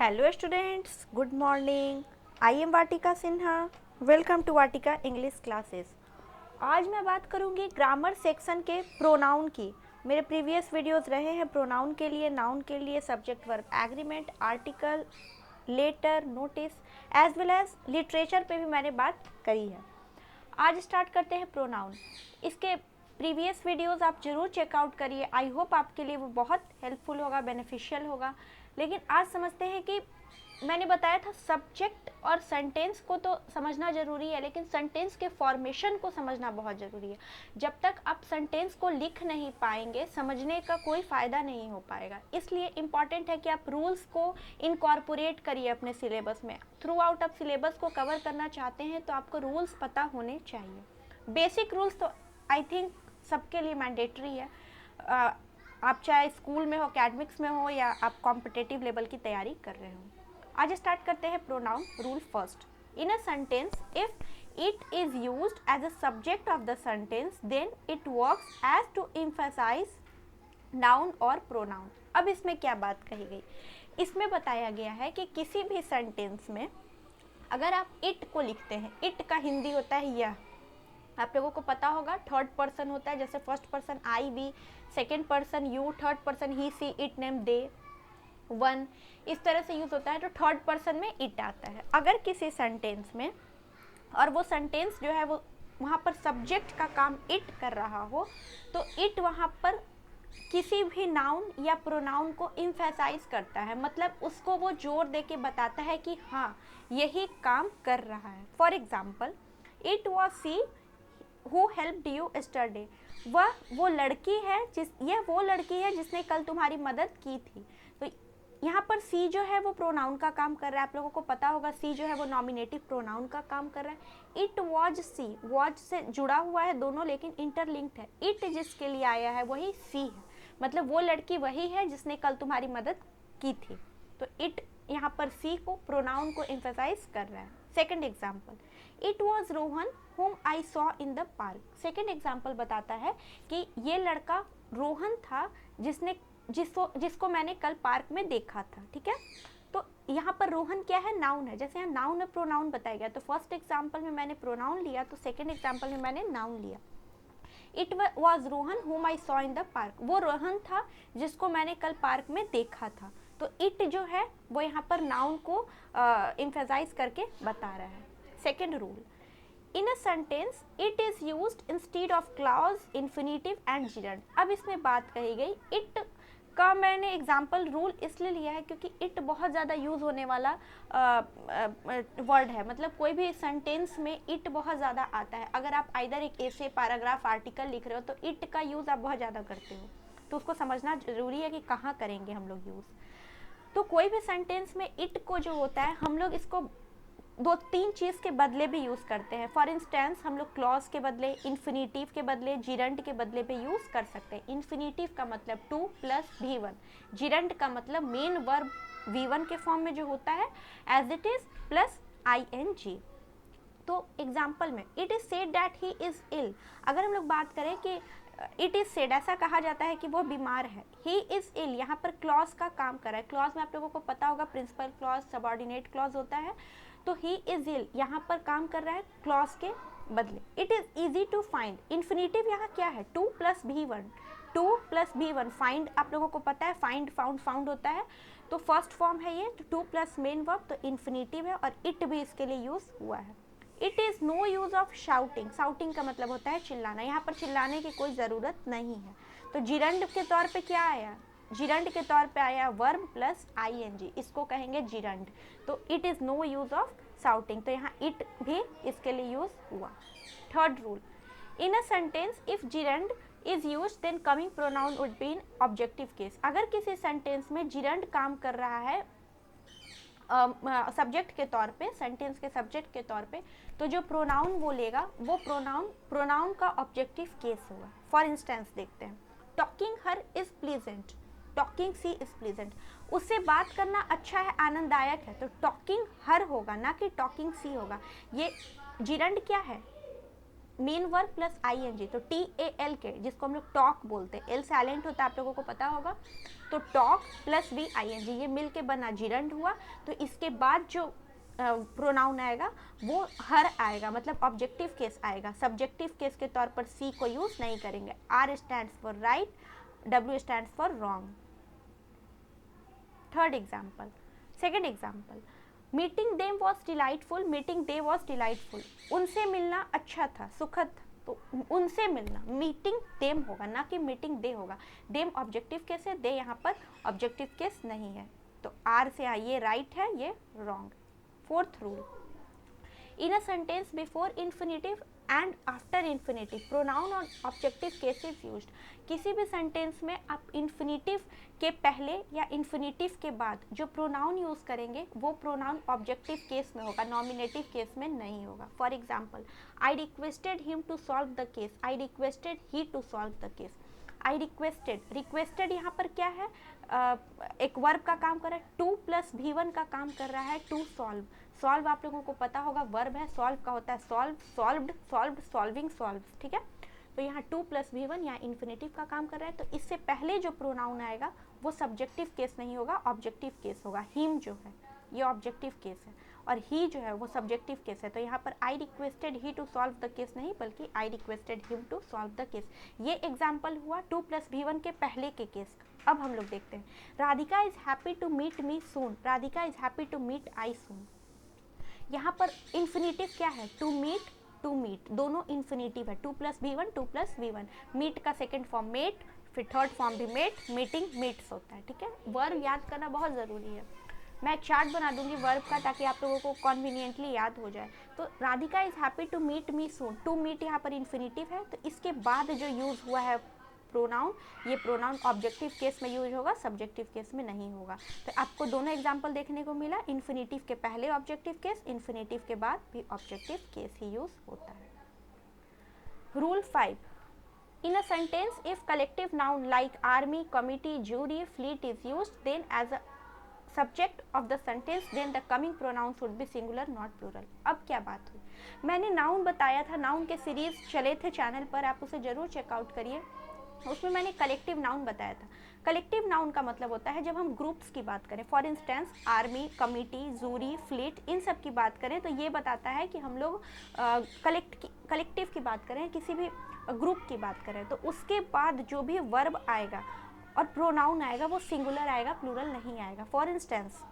Hello students, good morning. I am Vatika Sinha. Welcome to Vatika English classes. आज मैं बात करूंगी ग्रामर सेक्शन के प्रोनाउन की। मेरे प्रीवियस वीडियोस रहे हैं प्रोनाउन के लिए, नाउन के लिए, subject verb agreement, article, letter, notice as well as literature पे भी मैंने बात करी है। आज स्टार्ट करते हैं प्रोनाउन। इसके प्रीवियस वीडियोस आप जरूर चेकआउट करिए। आई होप आपके लिए वो बहुत हेल्पफुल होगा, बेनिफिशियल होगा। लेकिन आज समझते हैं कि मैंने बताया था सब्जेक्ट और सेंटेंस को तो समझना ज़रूरी है, लेकिन सेंटेंस के फॉर्मेशन को समझना बहुत ज़रूरी है। जब तक आप सेंटेंस को लिख नहीं पाएंगे, समझने का कोई फ़ायदा नहीं हो पाएगा। इसलिए इम्पॉर्टेंट है कि आप रूल्स को इनकॉर्पोरेट करिए अपने सिलेबस में। थ्रू आउट आप सिलेबस को कवर करना चाहते हैं तो आपको रूल्स पता होने चाहिए। बेसिक रूल्स तो आई थिंक सबके लिए मैंडेटरी है। आप चाहे स्कूल में हो, एकेडमिक्स में हो, या आप कॉम्पिटिटिव लेवल की तैयारी कर रहे हो। आज स्टार्ट करते हैं pronoun rule first. In a sentence if it is used as a subject of the sentence then it works as to emphasise noun और प्रोनाउन। अब इसमें क्या बात कही गई? इसमें बताया गया है कि किसी भी सेंटेंस में अगर आप इट को लिखते हैं, इट का हिंदी होता है यह। आप लोगों को पता होगा थर्ड पर्सन होता है, जैसे first person I we, second person you, third person he she it name they one, इस तरह से यूज होता है। तो थर्ड पर्सन में इट आता है अगर किसी सेंटेंस में, और वो सेंटेंस जो है वो वहाँ पर सब्जेक्ट का काम इट कर रहा हो, तो इट वहाँ पर किसी भी नाउन या प्रोनाउन को इम्फेसाइज करता है, मतलब उसको वो जोर दे के बताता है कि हाँ यही काम कर रहा है। For example, it was see who helped you yesterday. वह वो लड़की है जिसने कल तुम्हारी मदद की थी। तो यहाँ पर सी जो है वो प्रोनाउन का काम कर रहा है। आप लोगों को पता होगा सी जो है वो नॉमिनेटिव प्रोनाउन का काम कर रहा है। इट वॉज सी, वॉज से जुड़ा हुआ है दोनों, लेकिन इंटरलिंक्ड है। इट जिसके लिए आया है वही सी है, मतलब वो लड़की वही है जिसने कल तुम्हारी मदद की थी। तो इट यहाँ पर सी को, प्रोनाउन को एम्फसाइज कर रहा है। Second example, it was Rohan whom I saw in the park। Second example बताता है कि ये लड़का रोहन था जिसको मैंने कल पार्क में देखा था। ठीक है, तो यहाँ पर रोहन क्या है? नाउन है। जैसे यहाँ नाउन और प्रोनाउन बताया गया, तो फर्स्ट एग्जाम्पल में मैंने प्रोनाउन लिया, तो सेकेंड एग्जाम्पल में मैंने नाउन लिया। It was Rohan whom I saw in the park। वो रोहन था जिसको मैंने कल पार्क में देखा था। तो इट जो है वो यहाँ पर नाउन को एम्फसाइज करके बता रहा है। Second rule, in a sentence it is used instead of clause, infinitive and gerund. अब इसमें बात कही गई इट का, मैंने एग्जाम्पल रूल इसलिए लिया है क्योंकि इट बहुत ज़्यादा यूज़ होने वाला वर्ड है। मतलब कोई भी सेंटेंस में इट बहुत ज़्यादा आता है। अगर आप आइदर एक ऐसे पैराग्राफ, आर्टिकल लिख रहे हो तो इट का यूज़ आप बहुत ज़्यादा करते हो, तो उसको समझना ज़रूरी है कि कहाँ करेंगे हम लोग यूज़। तो कोई भी सेंटेंस में इट को जो होता है, हम लोग इसको दो तीन चीज़ के बदले भी यूज़ करते हैं। फॉर इंस्टेंस, हम लोग क्लॉज के बदले, इन्फिनिटिव के बदले, जिरंट के बदले पे यूज़ कर सकते हैं। इन्फिनिटिव का मतलब टू प्लस V1, जिरंट का मतलब मेन वर्ब V1 के फॉर्म में जो होता है as it is plus ING। तो एग्जाम्पल में it is said that he is ill. अगर हम लोग बात करें कि इट इज़ सेड, ऐसा कहा जाता है कि वो बीमार है। ही इज़ इल यहाँ पर क्लॉज का काम कर रहा है। क्लॉज में आप लोगों को पता होगा प्रिंसिपल क्लॉज, सबऑर्डिनेट क्लॉज होता है। तो ही इज इल यहाँ पर काम कर रहा है क्लॉज के बदले। It is easy to find, infinitive यहाँ क्या है? टू प्लस V1, फाइंड आप लोगों को पता है, फाइंड, फाउंड, फाउंड होता है। तो फर्स्ट फॉर्म है ये, तो टू प्लस मेन वर्ब, तो इन्फिनिटिव है, और इट भी इसके लिए यूज हुआ है। It is no use of shouting. Shouting का मतलब होता है चिल्लाना। यहाँ पर चिल्लाने की कोई ज़रूरत नहीं है। तो जिरंड के तौर पे क्या आया? जिरंड के तौर पे आया वर्ब प्लस ING, इसको कहेंगे जिरंड। तो it is no use of shouting, तो यहाँ इट भी इसके लिए यूज़ हुआ। Third rule, in a sentence if gerund is use then coming pronoun would be in objective case. अगर किसी सेंटेंस में जिरंड काम कर रहा है सब्जेक्ट के तौर पे, सेंटेंस के सब्जेक्ट के तौर पे, तो जो प्रोनाउन वो लेगा वो प्रोनाउन का ऑब्जेक्टिव केस होगा। फॉर इंस्टेंस देखते हैं, talking her is pleasant, talking she is pleasant. उससे बात करना अच्छा है, आनंददायक है, तो टॉकिंग हर होगा, ना कि टॉकिंग सी होगा। ये जिरंड क्या है? मेन वर्ब प्लस आईएनजी, तो TAL के, जिसको हम लोग टॉक बोलते हैं, एल साइलेंट होता है, आप लोगों को पता होगा, तो टॉक प्लस वी आईएनजी ये मिल के बना जिरंड हुआ। तो इसके बाद जो प्रोनाउन आएगा वो हर आएगा, मतलब ऑब्जेक्टिव केस आएगा। सब्जेक्टिव केस के तौर पर सी को यूज़ नहीं करेंगे। R stands for right, W stands for wrong. Third example, second example, meeting them was delightful, meeting they was delightful, उनसे मिलना अच्छा था, सुखद था, तो उनसे मिलना, मीटिंग देम होगा ना कि मीटिंग दे होगा। देम ऑब्जेक्टिव केस है, दे यहाँ पर ऑब्जेक्टिव केस नहीं है, तो आर से ये राइट है, ये wrong. Fourth rule, in a sentence before infinitive and after infinitive pronoun और ऑब्जेक्टिव केसेस यूज्ड। किसी भी सेंटेंस में आप इन्फिनेटिव के पहले या इन्फिनेटिव के बाद जो प्रोनाउन यूज़ करेंगे वो प्रोनाउन ऑब्जेक्टिव केस में होगा, नॉमिनेटिव केस में नहीं होगा। For example, I requested him to solve the case, I requested he to solve the case. I requested, requested यहाँ पर क्या है, एक वर्ब का काम कर रहा है, टू प्लस V1 का काम कर रहा है, टू सॉल्व। सॉल्व आप लोगों को पता होगा वर्ब है, सॉल्व का होता है solve, solved, solved, solving, solve, ठीक है। तो यहाँ टू प्लस V1 यहाँ इन्फिनेटिव का काम कर रहा है, तो इससे पहले जो प्रोनाउन आएगा वो सब्जेक्टिव केस नहीं होगा, ऑब्जेक्टिव केस होगा। हिम जो है ये ऑब्जेक्टिव केस है और ही जो है वो सब्जेक्टिव केस है, तो यहाँ पर I requested he to solve the case नहीं, बल्कि I requested him to solve the case. ये एग्जाम्पल हुआ टू प्लस V1 के पहले के केस का। अब हम लोग देखते हैं, Radhika is happy to meet me soon, Radhika is happy to meet I soon. यहाँ पर इन्फिनेटिव क्या है, टू मीट, टू मीट, दोनों इन्फिनेटिव है, to plus V1, to plus V1। Meet का सेकेंड फॉर्म मेट, फिर थर्ड फॉर्म भी मेट, मीटिंग, मीट्स होता है, ठीक है। वर्ब याद करना बहुत ज़रूरी है। मैं एक चार्ट बना दूंगी वर्ब का ताकि आप लोगों को कन्वीनियंटली याद हो जाए। तो Radhika is happy to meet me soon, to meet यहाँ पर इन्फिनेटिव है, तो इसके बाद जो यूज़ हुआ है प्रोनाउन, ये प्रोनाउन ऑब्जेक्टिव केस में यूज होगा, सब्जेक्टिव केस में नहीं होगा। तो आपको दोनों एग्जाम्पल देखने को मिला, इन्फिनेटिव के पहले ऑब्जेक्टिव केस, इन्फिनेटिव के बाद भी ऑब्जेक्टिव केस ही यूज होता है। Rule 5, in a sentence if collective noun like army, committee, jury, fleet is used then as a subject of the sentence then the coming pronoun should be singular not plural। अब क्या बात हुई, मैंने noun बताया था, noun के series चले थे चैनल पर, आप उसे जरूर चेकआउट करिए। उसमें मैंने कलेक्टिव नाउन बताया था। कलेक्टिव नाउन का मतलब होता है जब हम ग्रुप्स की बात करें, for instance army, committee, jury, fleet, इन सब की बात करें, तो ये बताता है कि हम लोग कलेक्टिव की बात करें, किसी भी ग्रुप की बात करें, तो उसके बाद जो भी वर्ब आएगा और प्रोनाउन आएगा वो सिंगुलर आएगा, प्लूरल नहीं आएगा। For instance,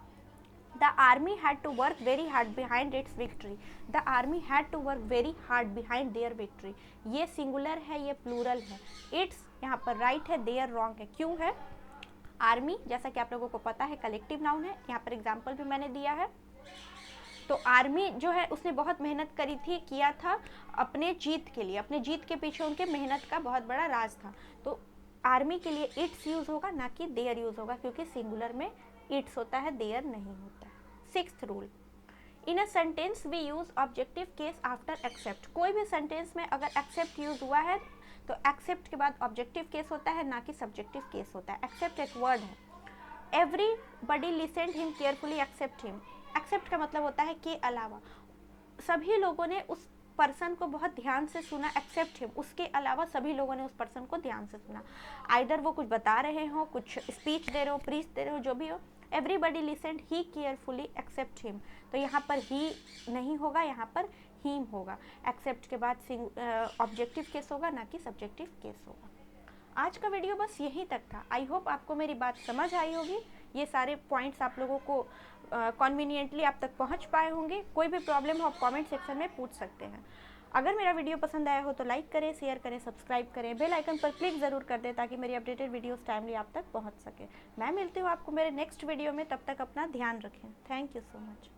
The army had to work very hard behind its victory. The army had to work very hard behind their victory. ये सिंगुलर है, ये प्लूरल है। इट्स यहाँ पर राइट है, देयर रॉन्ग है। क्यों है? आर्मी जैसा कि आप लोगों को पता है कलेक्टिव नाउन है, यहाँ पर एग्जाम्पल भी मैंने दिया है। तो आर्मी जो है उसने बहुत मेहनत करी थी, किया था अपने जीत के लिए, अपने जीत के पीछे उनके मेहनत का बहुत बड़ा राज था। तो आर्मी के लिए इट्स यूज़ होगा, ना कि देयर यूज़ होगा, क्योंकि सिंगुलर में इट्स होता है, देयर नहीं होता है। Sixth rule, in a sentence we use objective case after except. कोई भी सेंटेंस में अगर एक्सेप्ट यूज़ हुआ है तो एक्सेप्ट के बाद ऑब्जेक्टिव केस होता है, ना कि सब्जेक्टिव केस होता है। एक्सेप्ट एक वर्ड है। Everybody listened him carefully except him. Except का मतलब होता है के अलावा, सभी लोगों ने उस पर्सन को बहुत ध्यान से सुना, एक्सेप्ट हिम, उसके अलावा सभी लोगों ने उस पर्सन को ध्यान से सुना। आइदर वो कुछ बता रहे हो, कुछ स्पीच दे रहे हो, प्रीच दे रहे हो, जो भी हो, एवरीबडी लिसन्ड ही केयरफुली एक्सेप्ट हिम, तो यहाँ पर ही नहीं होगा, यहाँ पर हिम होगा। एक्सेप्ट के बाद ऑब्जेक्टिव केस होगा, ना कि सब्जेक्टिव केस होगा। आज का वीडियो बस यहीं तक था। आई होप आपको मेरी बात समझ आई होगी, ये सारे पॉइंट्स आप लोगों को कन्वीनियंटली आप तक पहुंच पाए होंगे। कोई भी प्रॉब्लम हो आप कमेंट सेक्शन में पूछ सकते हैं। अगर मेरा वीडियो पसंद आया हो तो लाइक करें, शेयर करें, सब्सक्राइब करें, बेल आइकन पर क्लिक ज़रूर कर दें ताकि मेरी अपडेटेड वीडियोस टाइमली आप तक पहुंच सके। मैं मिलती हूँ आपको मेरे नेक्स्ट वीडियो में, तब तक अपना ध्यान रखें। Thank you so much.